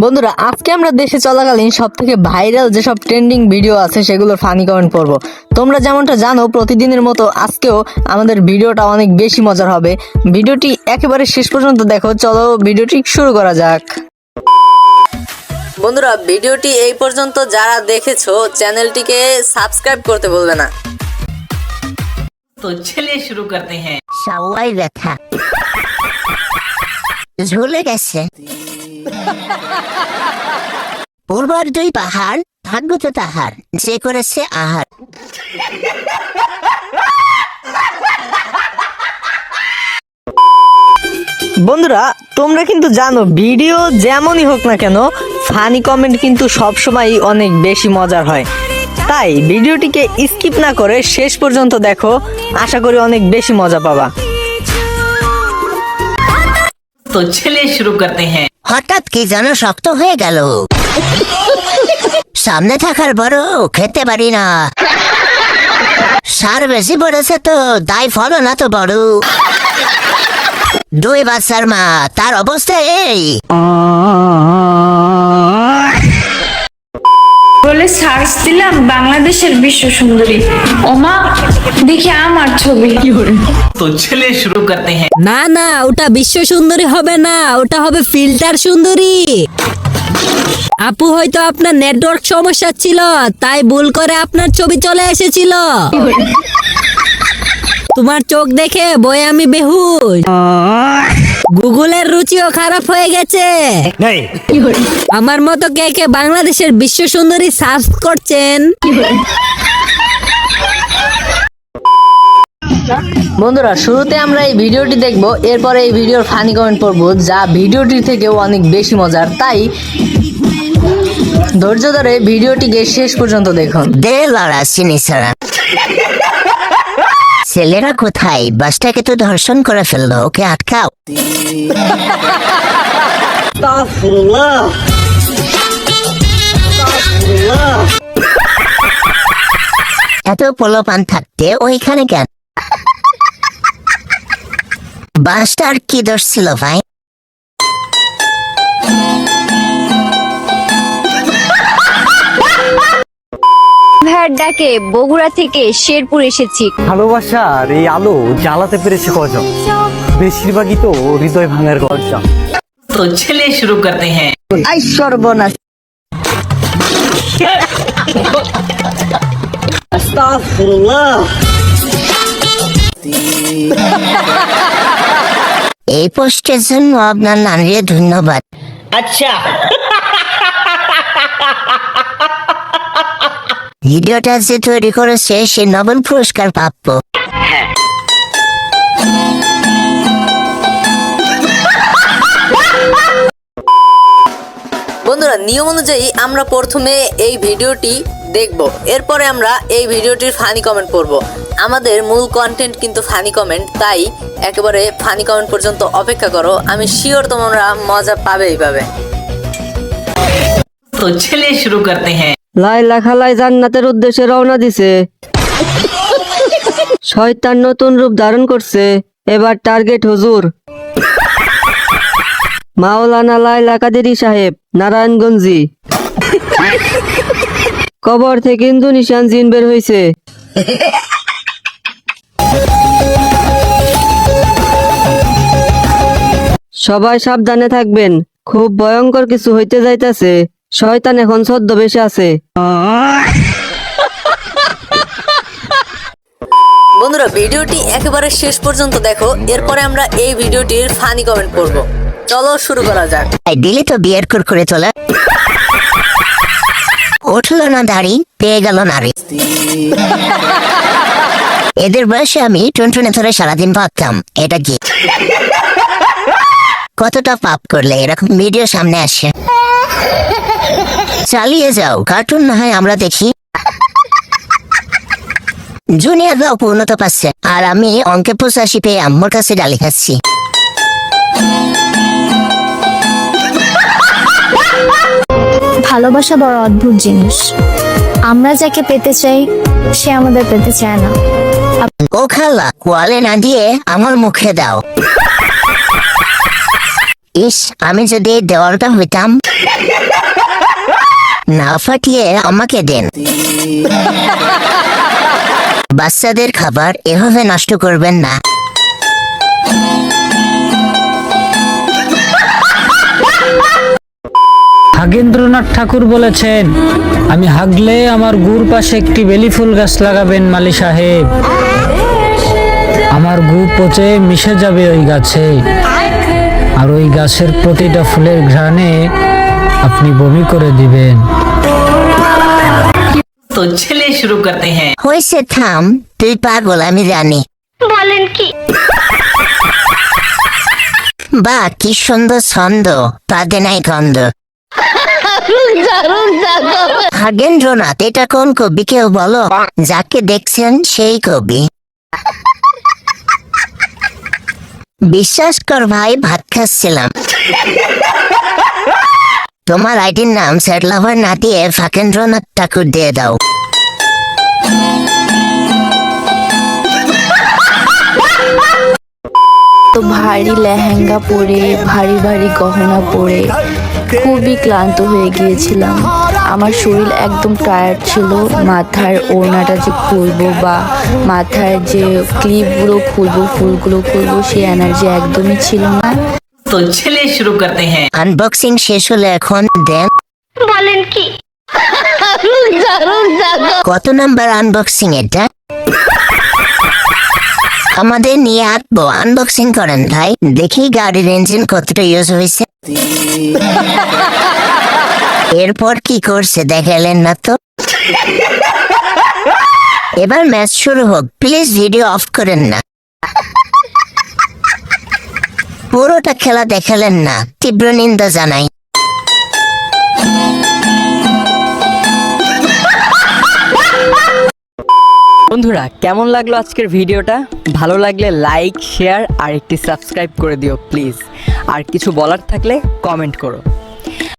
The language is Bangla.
বন্ধুরা আজকে আমরা দেশে চলাকালীন সবথেকে ভাইরাল যেসব ট্রেন্ডিং ভিডিও আছে সেগুলোর ফানি কমেন্ট পড়বো। তোমরা যেমনটা জানো প্রতিদিনের মতো আজকেও আমাদের ভিডিওটা অনেক বেশি মজার হবে। ভিডিওটি একেবারে শেষ পর্যন্ত দেখো। চলো ভিডিওটি শুরু করা যাক। বন্ধুরা ভিডিওটি এই পর্যন্ত যারা দেখেছো চ্যানেলটিকে সাবস্ক্রাইব করতে ভুলবে না। तो चलिए शुरू करते हैं। সবাই ব্যথা ঝুলে গেছে পূর্বর দুই পাহাড় ভাগ্য তো তাহার যে করেছে আহার। বন্ধুরা তোমরা কিন্তু জানো ভিডিও যেমনই হোক না কেন ফানি কমেন্ট কিন্তু সবসময় অনেক বেশি মজার হয়। তাই ভিডিওটিকে স্কিপ না করে শেষ পর্যন্ত দেখো, আশা করি অনেক বেশি মজা পাবা। तो चलिए शुरू करते हैं। হঠাৎ কি যেন শক্ত হয়ে গেল, সামনে থাকার বড় খেতে পারি না, সার বেশি পড়েছে তো তাই ফলো না তো বড়। দুই বাচ্চার মা তার অবস্থা এই। বলে সার্চ দিলাম বাংলাদেশের বিশ্ব সুন্দরী, ওমা দেখি আমার ছবি। तो चलिए शुरू करते हैं। না না, ওটা বিশ্ব সুন্দরী হবে না, ওটা হবে ফিল্টার সুন্দরী। আপু হয়তো আপনার নেটওয়ার্ক সমস্যা ছিল, তাই ভুল করে আপনার ছবি চলে এসেছিল। তোমার চোখ দেখে বয়ে আমি বেহুশ। গুগলের রুচিও খারাপ হয়ে গেছে। আমার মতো কে কে বাংলাদেশের বিশ্ব সুন্দরী সার্চ করছেন? বন্ধুরা শুরুতে আমরা এই ভিডিওটি দেখব, এরপরে এই ভিডিওর ফানি কমেন্ট পড়বো যা ভিডিওটি থেকেও অনেক বেশি মজার। তাই ধৈর্য ধরে ভিডিওটিকে শেষ পর্যন্ত দেখুন। দে লড়া সিনিসারা ছেলেরা কোথায়? বাসটাকে তো ধর্ষণ করে ফেললো, ওকে আটকাও। এত পোলোপান থাকতে ওইখানে কেন? বাসটার কি দোষ ছিল ভাই? ভাইয়ের ডাকে বগুড়া থেকে শেরপুর এসেছি। ভালোবাসার এই আলো জ্বালাতে পেরেছে কজন, বেশিরভাগই তো হৃদয় ভাঙার গর্জন। तो चलिए शुरू करते हैं। আই সর্বনাশ। এই পোস্টের জন্য আপনার নানিরে ধন্যবাদ। अच्छा ভিডিওটা যে তৈরি করেছে সে নোবেল পুরস্কার প্রাপ্য। বন্ধুরা নিয়ম অনুযায়ী আমরা প্রথমে এই ভিডিওটি দেখব, এরপরে আমরা এই ভিডিওটির ফানি কমেন্ট পড়ব। আমাদের মূল কন্টেন্ট কিন্তু ফানি কমেন্ট, তাই একেবারে ফানি কমেন্ট পর্যন্ত অপেক্ষা করো। আমি শিওর তোমরা মজা পাবেই পাবে। तो चलिए शुरू करते हैं। লাইলা খালাই জান্নাতের উদ্দেশ্যে রওনা দিছে। শয়তান নতুন রূপ ধারণ করছে, এবার টার্গেট হুজুর। মাওলানা লাইলা কাদেরী সাহেব, নারায়ণগঞ্জি। কবর থেকে ইন্দোনেশিয়ান জিন বের হয়েছে। সবাই সাবধানে থাকবেন, খুব ভয়ঙ্কর কিছু হইতে যাইতাছে। শয়তান এখন ছদ্মবেশে আছে। বন্ধুরা ভিডিওটি একেবারে শেষ পর্যন্ত দেখো, এরপরে আমরা এই ভিডিওটির ফানি কমেন্ট পড়ব। চলো শুরু করা যাক। দিলে তো বিয়ের করে তোলা, উঠলো না দাড়ি, পেয়ে গেল নারী। এদের বয়সে আমি টুনটুনে ধরে সারাদিন ভাবতাম এটা কি, কতটা পাপ করলে এরকম ভিডিও সামনে আসে। চালিয়ে যাও, কার্টুন না হয় আমরা দেখি। জুনিয়ররাও পূর্ণতা পাচ্ছে, আর আমি অঙ্কে 85 পেয়ে আম্মুর কাছে ডালি খাচ্ছি। ভালোবাসা বড় অদ্ভুত জিনিস, আমরা যাকে পেতে চাই সে আমাদের পেতে চায় না। ও খালা, কোয়ালে না দিয়ে আমার মুখে দাও। ইস, আমি যদি এই দেওয়ালটা হইতাম। না ফাটিয়ে আমাকে দেন। বাচ্চাদের খাবার এভাবে নষ্ট করবেন না। হাগেন্দ্রনাথ ঠাকুর বলেছেন, আমি হাগলে আমার গুর পাশে একটি বেলি ফুল গাছ লাগাবেন মালি সাহেব। আমার গু পচে মিশে যাবে ওই গাছে, আর ওই গাছের প্রতিটা ফুলের ঘ্রাণে আপনি বমি করে দিবেন। तो चलिए शुरू करते हैं। হয়েছে, থাম, তুই পাগল আমি জানি। বলেন কি? বা কি সুন্দর ছন্দ, পাদে নাই গন্ধ। হাগেন্দ্রনাথ, এটা কোন কবি কেউ বলো? যাকে দেখছেন সেই কবি। বিশ্বাস কর ভাই, ভাত খাচ্ছিলাম। তোমার আইডির নাম স্যাড লাভার না দিয়ে ফাকেন্দ্রনাথ ঠাকুর দিয়ে দাও। তো ভারী লেহেঙ্গা পরে, ভারী ভারী গহনা পরে খুবই ক্লান্ত হয়ে গিয়েছিলাম। আমার শরীর একদম টায়ার্ড ছিল। মাথার ওড়নাটা যে খুলবো বা মাথার যে ক্লিপগুলো খুলবো, ফুলগুলো খুলবো, সেই এনার্জি একদমই ছিল না। तो चलिए शुरू करते हैं। আনবক্সিং শেষ হলে এখন দেন। বলেন কি? কত নাম্বার আনবক্সিং এটা? আমাদের নিয়ে আসবো, আনবক্সিং করেন ভাই, দেখি গাড়ির ইঞ্জিন কতটা ইউজ হয়েছে। এরপর কি করছে দেখালেন না তো। এবার ম্যাচ শুরু হোক, প্লিজ ভিডিও অফ করেন না। পুরোটা খেলা দেখালেন না, তীব্র নিন্দা জানাই। বন্ধুরা, কেমন লাগলো আজকের ভিডিওটা? ভালো লাগলে লাইক, শেয়ার আর একটি সাবস্ক্রাইব করে দিও প্লিজ। আর কিছু বলার থাকলে কমেন্ট করো।